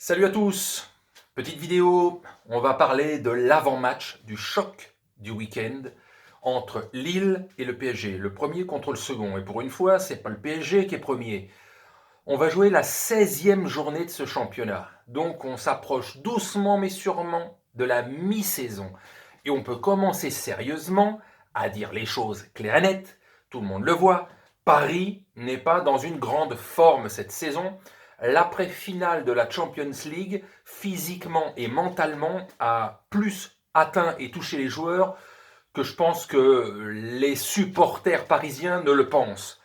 Salut à tous. Petite vidéo, on va parler de l'avant-match, du choc du week-end entre Lille et le PSG. Le premier contre le second. Et pour une fois, c'est pas le PSG qui est premier. On va jouer la 16e journée de ce championnat. Donc on s'approche doucement mais sûrement de la mi-saison. Et on peut commencer sérieusement à dire les choses claires et nettes. Tout le monde le voit. Paris n'est pas dans une grande forme cette saison. L'après-finale de la Champions League, physiquement et mentalement, a plus atteint et touché les joueurs que je pense que les supporters parisiens ne le pensent.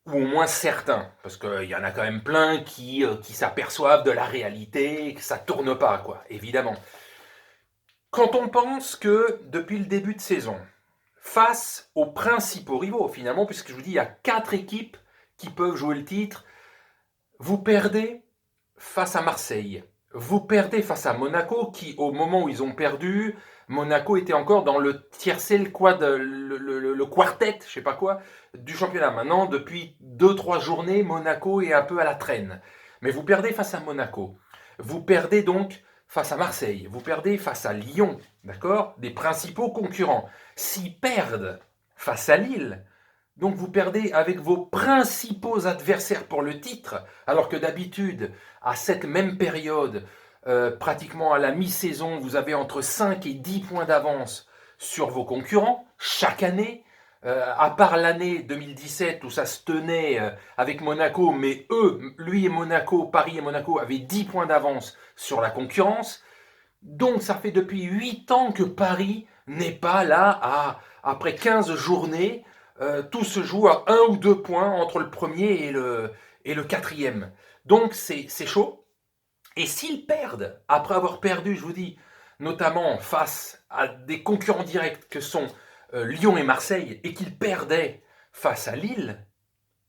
Ou au moins certains, parce qu'il y en a quand même plein qui s'aperçoivent de la réalité, que ça tourne pas, quoi, évidemment. Quand on pense que depuis le début de saison, face aux principaux rivaux, finalement, puisque je vous dis, il y a 4 équipes qui peuvent jouer le titre, vous perdez face à Marseille. Vous perdez face à Monaco, qui, au moment où ils ont perdu, Monaco était encore dans le tiercé, le quartet, je sais pas quoi, du championnat. Maintenant, depuis 2-3 journées, Monaco est un peu à la traîne. Mais vous perdez face à Monaco. Vous perdez donc face à Marseille. Vous perdez face à Lyon, d'accord? Des principaux concurrents. S'ils perdent face à Lille, donc vous perdez avec vos principaux adversaires pour le titre, alors que d'habitude, à cette même période, pratiquement à la mi-saison, vous avez entre 5 et 10 points d'avance sur vos concurrents, chaque année, à part l'année 2017 où ça se tenait avec Monaco, mais eux, lui et Monaco, Paris et Monaco, avaient 10 points d'avance sur la concurrence. Donc ça fait depuis 8 ans que Paris n'est pas là, après 15 journées, tout se joue à 1 ou 2 points entre le premier et le quatrième. Donc c'est chaud. Et s'ils perdent, après avoir perdu, je vous dis, notamment face à des concurrents directs que sont Lyon et Marseille, et qu'ils perdaient face à Lille,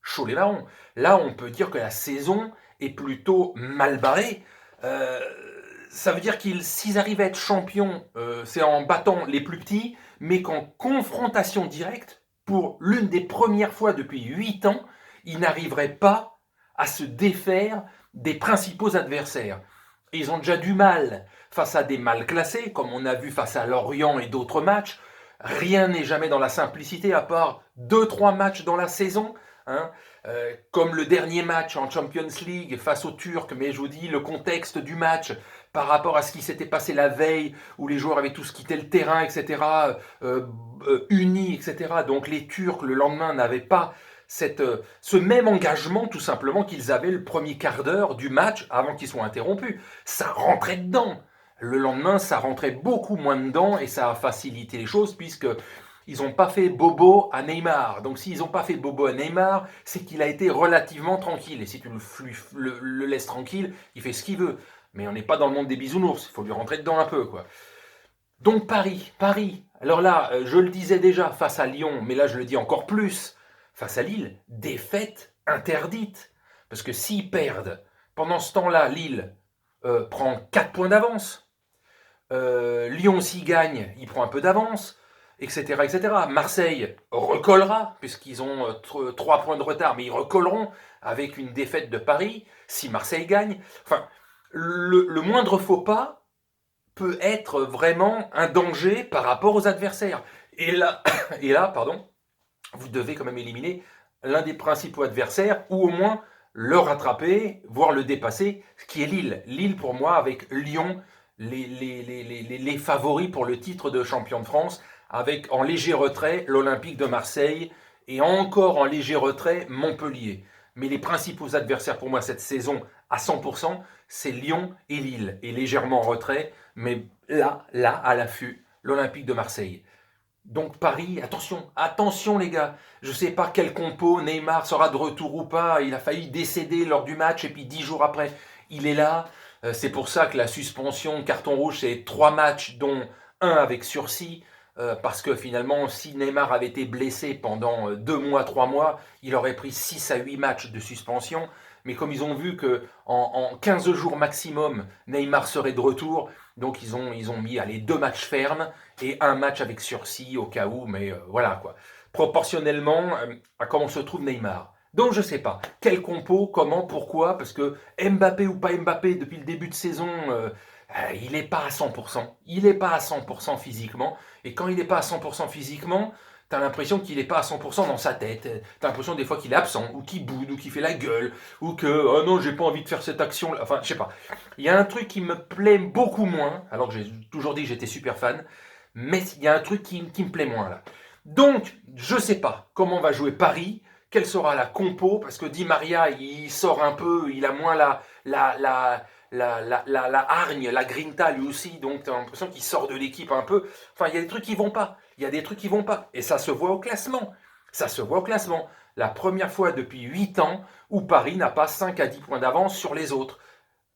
chaud les marrons. Là, on peut dire que la saison est plutôt mal barrée. Euh, Ça veut dire qu'ils, s'ils arrivent à être champions, c'est en battant les plus petits, mais qu'en confrontation directe, pour l'une des premières fois depuis 8 ans, ils n'arriveraient pas à se défaire des principaux adversaires. Et ils ont déjà du mal face à des mal classés, comme on a vu face à Lorient et d'autres matchs. Rien n'est jamais dans la simplicité, à part 2-3 matchs dans la saison. Hein, comme le dernier match en Champions League face aux Turcs, mais je vous dis, le contexte du match par rapport à ce qui s'était passé la veille, où les joueurs avaient tous quitté le terrain, etc., unis, etc. Donc les Turcs, le lendemain, n'avaient pas ce même engagement, tout simplement, qu'ils avaient le premier quart d'heure du match avant qu'ils soient interrompus. Ça rentrait dedans. Le lendemain, ça rentrait beaucoup moins dedans et ça a facilité les choses puisque ils n'ont pas fait bobo à Neymar. Donc s'ils n'ont pas fait bobo à Neymar, c'est qu'il a été relativement tranquille. Et si tu le laisses tranquille, il fait ce qu'il veut. Mais on n'est pas dans le monde des bisounours, il faut lui rentrer dedans un peu, quoi. Donc Paris. Alors là, je le disais déjà face à Lyon, mais là je le dis encore plus. Face à Lille, défaite interdite. Parce que s'ils perdent, pendant ce temps-là, Lille prend 4 points d'avance. Lyon, s'il gagne, il prend un peu d'avance, etc., etc. Marseille recollera, puisqu'ils ont 3 points de retard, mais ils recolleront avec une défaite de Paris, si Marseille gagne. Enfin, le moindre faux pas peut être vraiment un danger par rapport aux adversaires. Et là, pardon, vous devez quand même éliminer l'un des principaux adversaires, ou au moins le rattraper, voire le dépasser, ce qui est Lille. Lille, pour moi, avec Lyon, les favoris pour le titre de champion de France, avec en léger retrait l'Olympique de Marseille, et encore en léger retrait Montpellier. Mais les principaux adversaires pour moi cette saison, à 100%, c'est Lyon et Lille, et légèrement en retrait, mais là, à l'affût, l'Olympique de Marseille. Donc Paris, attention, attention les gars. Je ne sais pas quel compo, Neymar sera de retour ou pas. Il a failli décéder lors du match et puis 10 jours après, il est là. C'est pour ça que la suspension, carton rouge, c'est 3 matchs dont un avec sursis. Parce que finalement, si Neymar avait été blessé pendant 2 mois, 3 mois, il aurait pris 6 à 8 matchs de suspension. Mais comme ils ont vu que en 15 jours maximum, Neymar serait de retour, donc ils ont mis allez, 2 matchs fermes et un match avec sursis au cas où, mais voilà quoi. Proportionnellement à comment se trouve Neymar. Donc je sais pas, quel compo, comment, pourquoi, parce que Mbappé ou pas Mbappé, depuis le début de saison, il n'est pas à 100%. Il n'est pas à 100% physiquement. Et quand il n'est pas à 100% physiquement, t'as l'impression qu'il n'est pas à 100% dans sa tête. T'as l'impression des fois qu'il est absent, ou qu'il boude, ou qu'il fait la gueule, ou que oh non, j'ai pas envie de faire cette action. Enfin, je sais pas. Il y a un truc qui me plaît beaucoup moins, alors que j'ai toujours dit que j'étais super fan, mais il y a un truc qui me plaît moins là. Donc, je sais pas comment va jouer Paris, quelle sera la compo, parce que Di Maria, il sort un peu, il a moins la hargne, la grinta lui aussi, donc tu as l'impression qu'il sort de l'équipe un peu. Enfin, il y a des trucs qui vont pas. Il y a des trucs qui vont pas. Et ça se voit au classement. Ça se voit au classement. La première fois depuis 8 ans où Paris n'a pas 5 à 10 points d'avance sur les autres.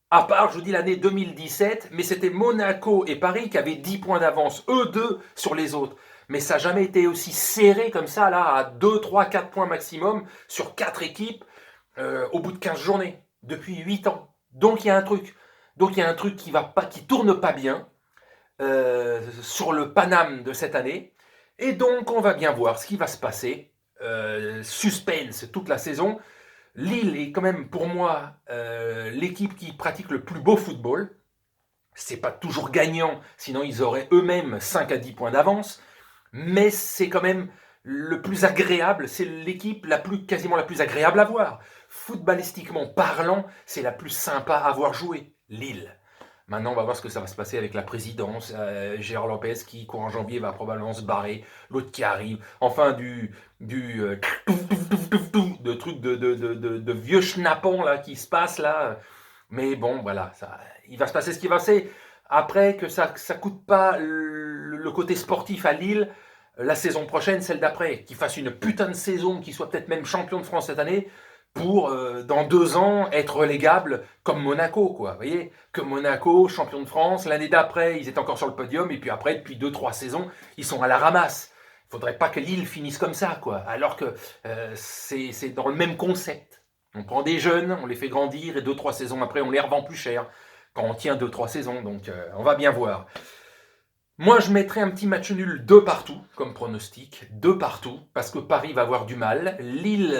À part, je vous dis, l'année 2017, mais c'était Monaco et Paris qui avaient 10 points d'avance, eux deux, sur les autres. Mais ça n'a jamais été aussi serré comme ça, là, à 2, 3, 4 points maximum sur 4 équipes au bout de 15 journées, depuis 8 ans. Donc il y a un truc. Donc il y a un truc qui va pas, qui tourne pas bien sur le Paname de cette année. Et donc on va bien voir ce qui va se passer. Suspense toute la saison. Lille est quand même pour moi l'équipe qui pratique le plus beau football. C'est pas toujours gagnant, sinon ils auraient eux-mêmes 5 à 10 points d'avance. Mais c'est quand même le plus agréable, c'est l'équipe quasiment la plus agréable à voir. Footballistiquement parlant, c'est la plus sympa à voir jouer, Lille. Maintenant, on va voir ce que ça va se passer avec la présidence. Gérard Lopez qui, courant janvier, va probablement se barrer. L'autre qui arrive. Enfin, de trucs de vieux schnappons là, qui se passent là. Mais bon, voilà, il va se passer ce qui va se passer. Après, que ça coûte pas le côté sportif à Lille, la saison prochaine, celle d'après, qu'il fasse une putain de saison, qu'il soit peut-être même champion de France cette année, pour, dans 2 ans, être relégable comme Monaco, quoi. Vous voyez, que Monaco, champion de France, l'année d'après, ils étaient encore sur le podium, et puis après, depuis 2-3 saisons, ils sont à la ramasse. Il faudrait pas que Lille finisse comme ça, quoi. Alors que c'est dans le même concept. On prend des jeunes, on les fait grandir, et 2-3 saisons après, on les revend plus cher, quand on tient 2-3 saisons, donc on va bien voir. Moi, je mettrais un petit match nul 2 partout, comme pronostic, 2 partout, parce que Paris va avoir du mal. Lille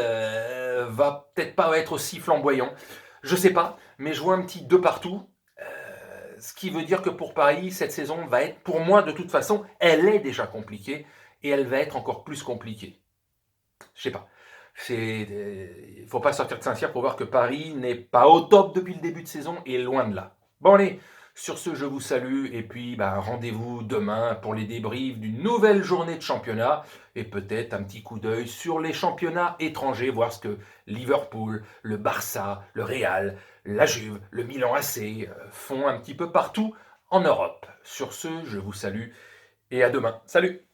va peut-être pas être aussi flamboyant, je sais pas, mais je vois un petit 2 partout. Ce qui veut dire que pour Paris, cette saison va être, pour moi, de toute façon, elle est déjà compliquée, et elle va être encore plus compliquée. Je sais pas. Il ne faut pas sortir de Saint-Cyr pour voir que Paris n'est pas au top depuis le début de saison, et loin de là. Bon allez, sur ce, je vous salue et puis rendez-vous demain pour les débriefs d'une nouvelle journée de championnat et peut-être un petit coup d'œil sur les championnats étrangers, voir ce que Liverpool, le Barça, le Real, la Juve, le Milan AC font un petit peu partout en Europe. Sur ce, je vous salue et à demain. Salut!